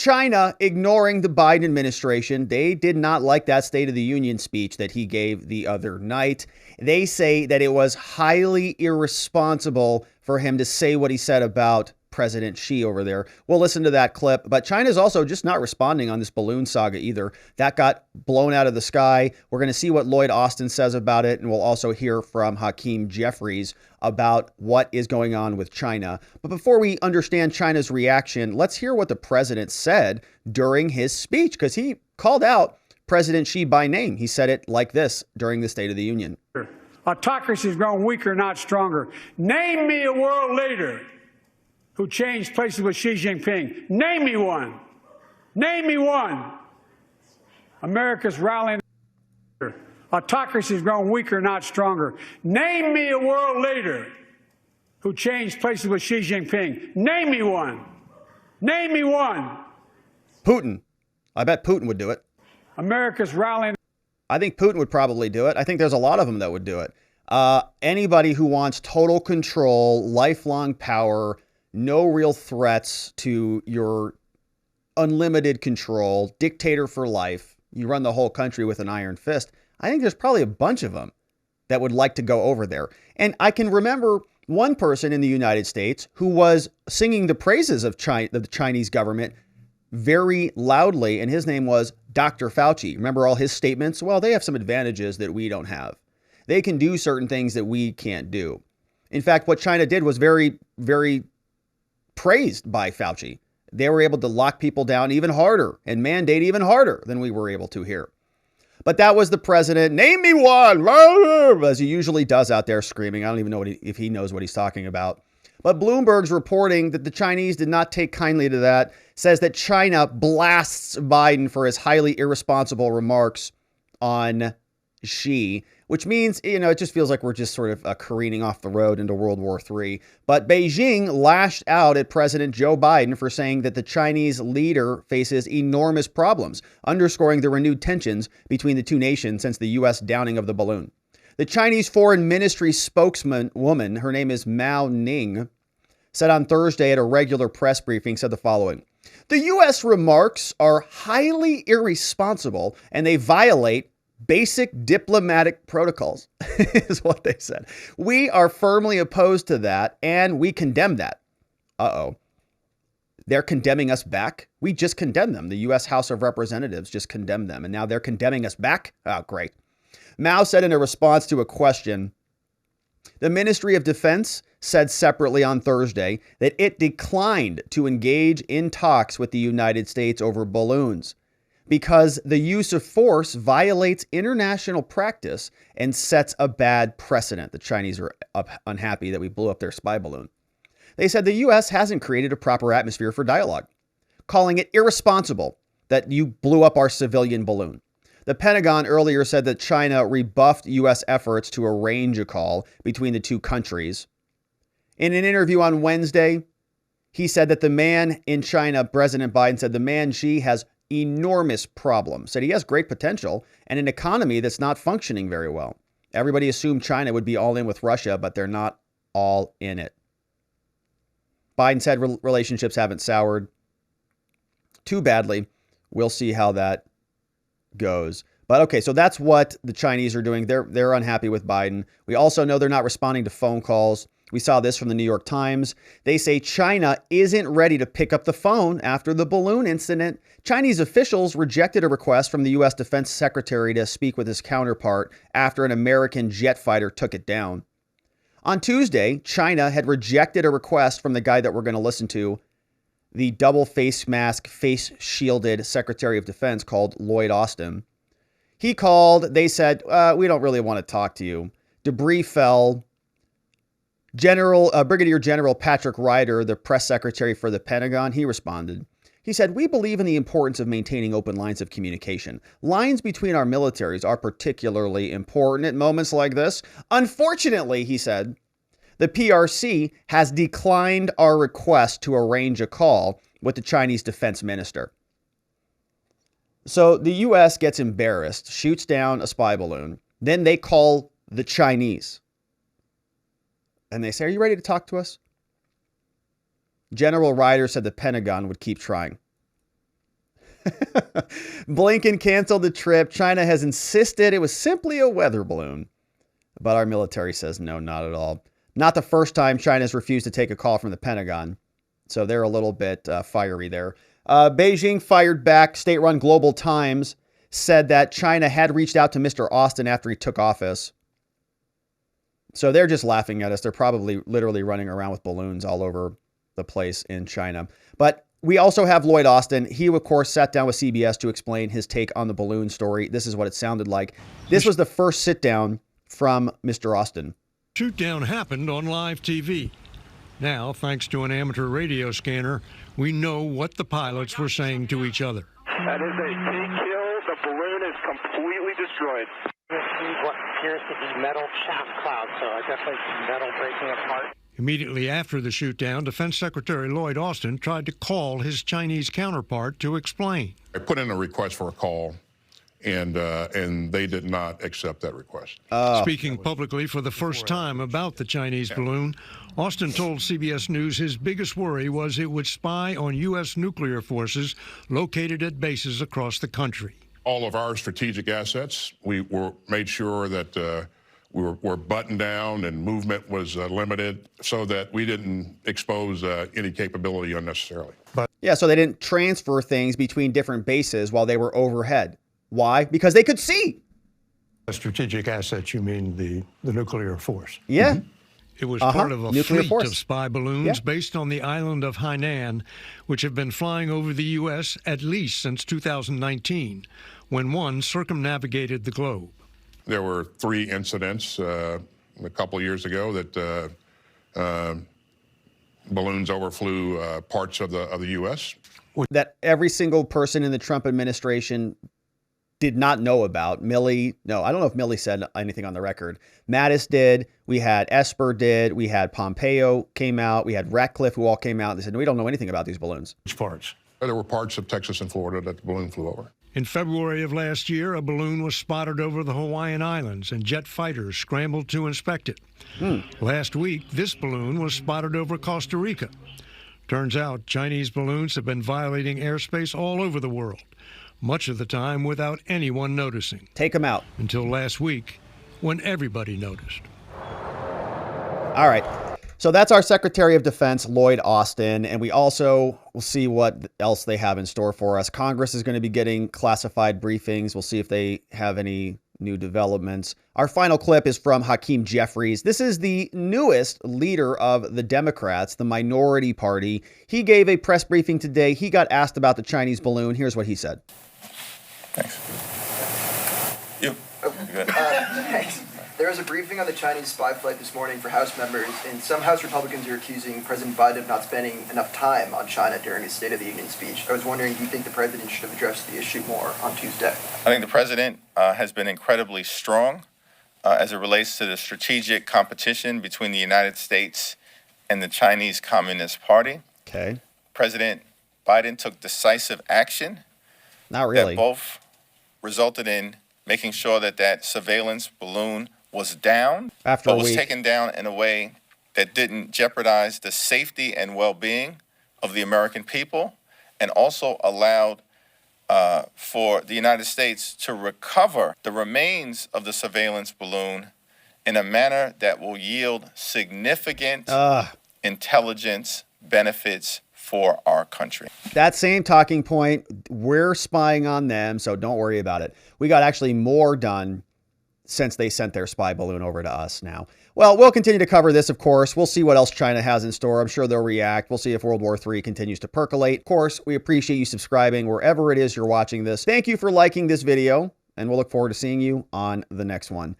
China ignoring the Biden administration. They did not like that State of the Union speech that he gave the other night. They say that it was highly irresponsible for him to say what he said about President Xi over there. We'll listen to that clip. But China's also just not responding on this balloon saga either. That got blown out of the sky. We're going to see what Lloyd says about it. And we'll also hear from Hakeem Jeffries about what is going on with China. But before we understand China's reaction, let's hear what the president said during his speech, because he called out President Xi by name. He said it like this during the State of the Union. Autocracy has grown weaker, not stronger. Name me a world leader who changed places with Xi Jinping. Name me one. Name me one. America's rallying. Autocracy has grown weaker, not stronger. Name me a world leader who changed places with Xi Jinping. Name me one. Name me one. Putin. I bet Putin would do it. America's rallying. I think Putin would probably do it. I think there's a lot of them that would do it. Anybody who wants total control, lifelong power, no real threats to your unlimited control, dictator for life. You run the whole country with an iron fist. I think there's probably a bunch of them that would like to go over there. And I can remember one person in the United States who was singing the praises of the Chinese government very loudly, and his name was Dr. Fauci. Remember all his statements? Well, they have some advantages that we don't have. They can do certain things that we can't do. In fact, what China did was very, very praised by Fauci. They were able to lock people down even harder and mandate even harder than we were able to here. But that was the president. Name me one, as he usually does out there screaming. I don't even know if he knows what he's talking about. But Bloomberg's reporting that the Chinese did not take kindly to that, says that China blasts Biden for his highly irresponsible remarks on Xi, which means, it just feels like we're just sort of careening off the road into World War III. But Beijing lashed out at President Joe Biden for saying that the Chinese leader faces enormous problems, underscoring the renewed tensions between the two nations since the U.S. downing of the balloon. The Chinese Foreign Ministry spokeswoman, her name is Mao Ning, said on Thursday at a regular press briefing, said the following: "The U.S. remarks are highly irresponsible and they violate basic diplomatic protocols," is what they said. "We are firmly opposed to that and we condemn that." Uh-oh. They're condemning us back? We just condemned them. The U.S. House of Representatives just condemned them, and now they're condemning us back? Oh, great. Mao said in a response to a question, the Ministry of Defense said separately on Thursday that it declined to engage in talks with the United States over balloons because the use of force violates international practice and sets a bad precedent. The Chinese are unhappy that we blew up their spy balloon. They said the U.S. hasn't created a proper atmosphere for dialogue, calling it irresponsible that you blew up our civilian balloon. The Pentagon earlier said that China rebuffed U.S. efforts to arrange a call between the two countries. In an interview on Wednesday, he said that the man in China, President Biden said the man Xi has enormous problems, said he has great potential and an economy that's not functioning very well. Everybody assumed China would be all in with Russia, but they're not all in it. Biden said relationships haven't soured too badly. We'll see how that goes. But okay, so that's what the Chinese are doing. They're unhappy with Biden. We also know they're not responding to phone calls. We saw this from the New York Times. They say China isn't ready to pick up the phone after the balloon incident. Chinese officials rejected a request from the U.S. Defense Secretary to speak with his counterpart after an American jet fighter took it down. On Tuesday, China had rejected a request from the guy that we're going to listen to, the double face mask, face shielded Secretary of Defense called Lloyd. He called. They said, we don't really want to talk to you. Debris fell. Brigadier General Patrick Ryder, the press secretary for the Pentagon, he responded. He said, "We believe in the importance of maintaining open lines of communication. Lines between our militaries are particularly important at moments like this. Unfortunately," he said, "the PRC has declined our request to arrange a call with the Chinese defense minister." So the U.S. gets embarrassed, shoots down a spy balloon. Then they call the Chinese. And they say, "Are you ready to talk to us?" General Ryder said the Pentagon would keep trying. Blinken canceled the trip. China has insisted it was simply a weather balloon. But our military says no, not at all. Not the first time China's refused to take a call from the Pentagon. So they're a little bit fiery there. Beijing fired back. State-run Global Times said that China had reached out to Mr. Austin after he took office. So they're just laughing at us. They're probably literally running around with balloons all over the place in China. But we also have Lloyd Austin. He, of course, sat down with CBS to explain his take on the balloon story. This is what it sounded like. This was the first sit-down from Mr. Austin. Shoot-down happened on live TV. Now, thanks to an amateur radio scanner, we know what the pilots were saying to each other. That is a T-kill. The balloon is completely destroyed. What appears to be metal chaff cloud, so I definitely see metal breaking apart. Immediately after the shoot-down, Defense Secretary Lloyd Austin tried to call his Chinese counterpart to explain. I put in a request for a call, and they did not accept that request. Speaking publicly for the first time about the Chinese balloon, Austin told CBS News his biggest worry was it would spy on U.S. nuclear forces located at bases across the country. All of our strategic assets, we made sure that we were buttoned down and movement was limited so that we didn't expose any capability unnecessarily. Yeah, so they didn't transfer things between different bases while they were overhead. Why? Because they could see. Strategic assets, you mean the nuclear force? Yeah. Mm-hmm. It was part of a nuclear fleet force of spy balloons based on the island of Hainan, which have been flying over the U.S. at least since 2019, when one circumnavigated the globe. There were 3 incidents a couple of years ago that balloons overflew parts of the U.S. That every single person in the Trump administration did not know about. Milley, no, I don't know if Milley said anything on the record. Mattis did. We had Esper did. We had Pompeo came out. We had Ratcliffe, who all came out. They said, we don't know anything about these balloons. Which parts? There were parts of Texas and Florida that the balloon flew over. In February of last year, a balloon was spotted over the Hawaiian Islands, and jet fighters scrambled to inspect it. Last week, this balloon was spotted over Costa Rica. Turns out Chinese balloons have been violating airspace all over the world, much of the time without anyone noticing. Take them out. Until last week, when everybody noticed. All right. So that's our Secretary of Defense, Lloyd Austin. And we also will see what else they have in store for us. Congress is going to be getting classified briefings. We'll see if they have any new developments. Our final clip is from Hakeem Jeffries. This is the newest leader of the Democrats, the minority party. He gave a press briefing today. He got asked about the Chinese balloon. Here's what he said. Thanks. You. Good. Thanks. There was a briefing on the Chinese spy flight this morning for House members, and some House Republicans are accusing President Biden of not spending enough time on China during his State of the Union speech. I was wondering, do you think the president should have addressed the issue more on Tuesday? I think the president has been incredibly strong as it relates to the strategic competition between the United States and the Chinese Communist Party. Okay. President Biden took decisive action. Not really. That both resulted in making sure that surveillance balloon was down, but was taken down in a way that didn't jeopardize the safety and well-being of the American people, and also allowed for the United States to recover the remains of the surveillance balloon in a manner that will yield significant intelligence benefits for our country. That same talking point, we're spying on them, so don't worry about it. We got actually more done since they sent their spy balloon over to us now. Well, we'll continue to cover this, of course. We'll see what else China has in store. I'm sure they'll react. We'll see if World War III continues to percolate. Of course, we appreciate you subscribing wherever it is you're watching this. Thank you for liking this video, and we'll look forward to seeing you on the next one.